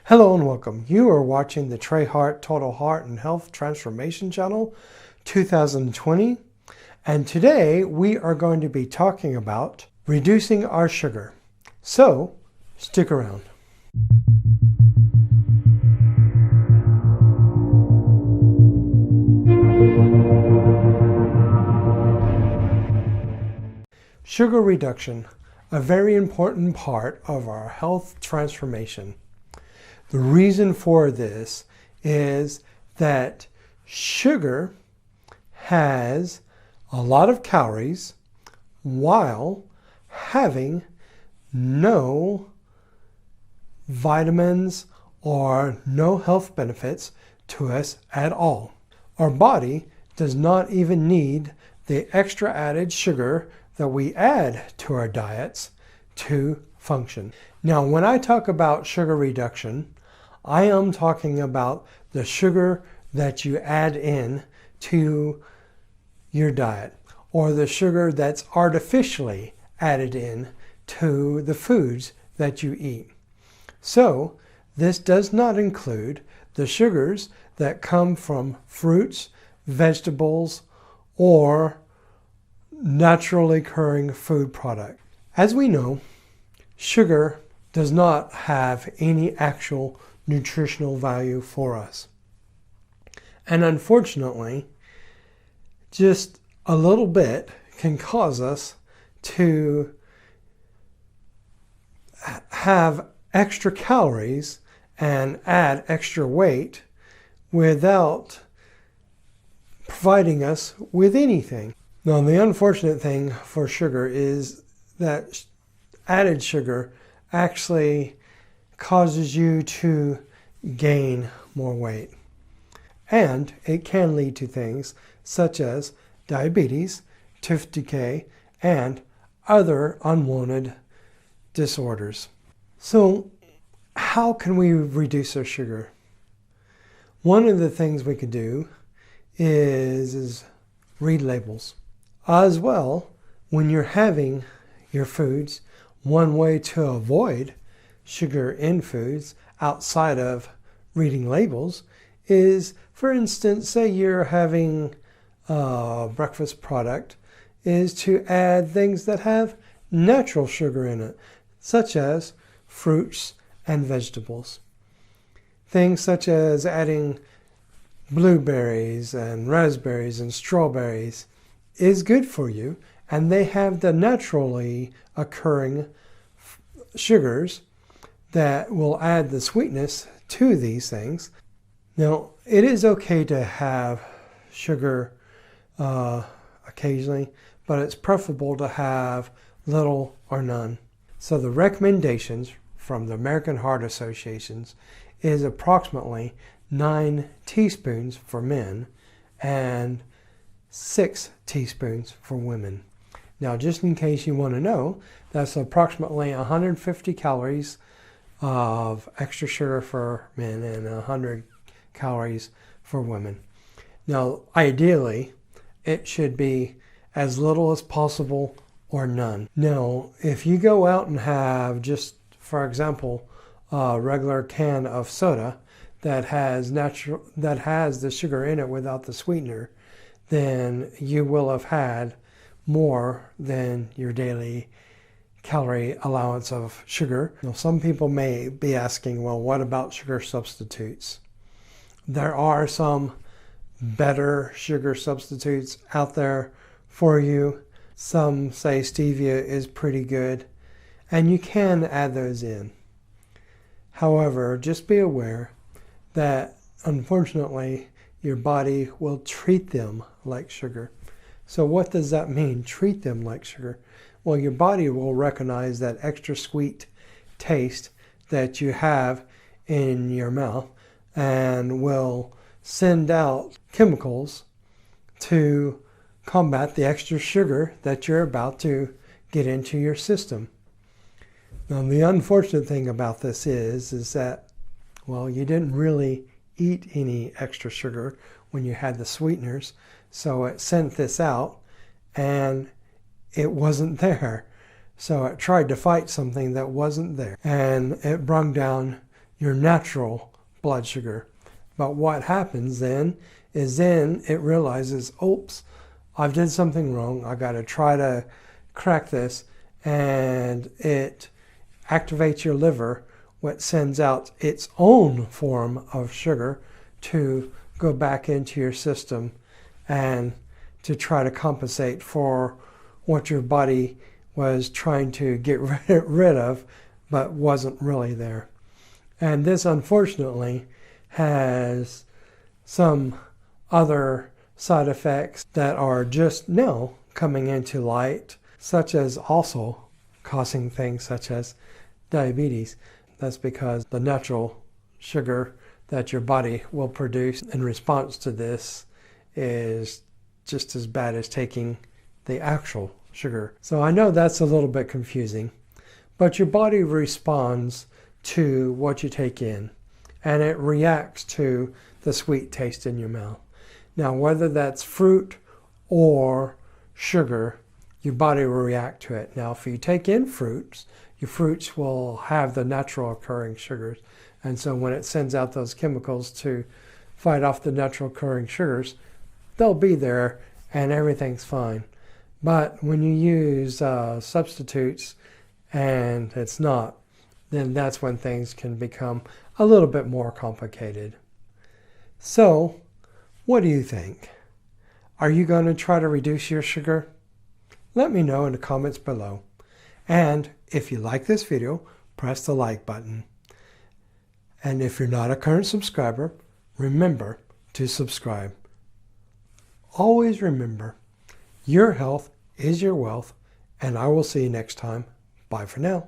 Hello and welcome. You are watching the Trey Hart Total Heart and Health Transformation Channel 2020. And today we are going to be talking about reducing our sugar. So stick around. Sugar reduction, a very important part of our health transformation. The reason for this is that sugar has a lot of calories while having no vitamins or no health benefits to us at all. Our body does not even need the extra added sugar that we add to our diets to function. Now, when I talk about sugar reduction, I am talking about the sugar that you add in to your diet, or the sugar that's artificially added in to the foods that you eat. So this does not include the sugars that come from fruits, vegetables, or naturally occurring food product. As we know, sugar does not have any actual nutritional value for us. And unfortunately, just a little bit can cause us to have extra calories and add extra weight without providing us with anything. Now, the unfortunate thing for sugar is that added sugar actually causes you to gain more weight. And it can lead to things such as diabetes, tooth decay, and other unwanted disorders. So how can we reduce our sugar? One of the things we could do is read labels. As well, when you're having your foods, one way to avoid sugar in foods outside of reading labels is, for instance, say you're having a breakfast product, is to add things that have natural sugar in it, such as fruits and vegetables. Things such as adding blueberries and raspberries and strawberries is good for you, and they have the naturally occurring sugars that will add the sweetness to these things. Now, it is okay to have sugar occasionally, but it's preferable to have little or none. So the recommendations from the American Heart Association is approximately 9 teaspoons for men and 6 teaspoons for women. Now, just in case you want to know, that's approximately 150 calories of extra sugar for men and 100 calories for women. Now, ideally, it should be as little as possible or none. Now, if you go out and have just, for example, a regular can of soda that has the sugar in it without the sweetener, then you will have had more than your daily calorie allowance of sugar. Now, some people may be asking, well, what about sugar substitutes? There are some better sugar substitutes out there for you. Some say stevia is pretty good, and you can add those in. However, just be aware that unfortunately your body will treat them like sugar. So what does that mean, treat them like sugar? Well, your body will recognize that extra sweet taste that you have in your mouth and will send out chemicals to combat the extra sugar that you're about to get into your system. Now, the unfortunate thing about this is that, well, you didn't really eat any extra sugar when you had the sweeteners, so it sent this out and it wasn't there. So it tried to fight something that wasn't there, and it brought down your natural blood sugar. But what happens then is then it realizes, oops, I've did something wrong. I got to try to crack this, and it activates your liver, which sends out its own form of sugar to go back into your system and to try to compensate for what your body was trying to get rid of but wasn't really there. And this unfortunately has some other side effects that are just now coming into light, such as also causing things such as diabetes. That's because the natural sugar that your body will produce in response to this is just as bad as taking the actual sugar. So I know that's a little bit confusing, but your body responds to what you take in, and it reacts to the sweet taste in your mouth. Now, whether that's fruit or sugar, your body will react to it. Now, if you take in fruits, your fruits will have the natural occurring sugars. And so when it sends out those chemicals to fight off the natural occurring sugars, they'll be there and everything's fine. But when you use substitutes and it's not, then that's when things can become a little bit more complicated. So, what do you think? Are you going to try to reduce your sugar? Let me know in the comments below. And if you like this video, press the like button. And if you're not a current subscriber, remember to subscribe. Always remember, your health is your wealth, and I will see you next time. Bye for now.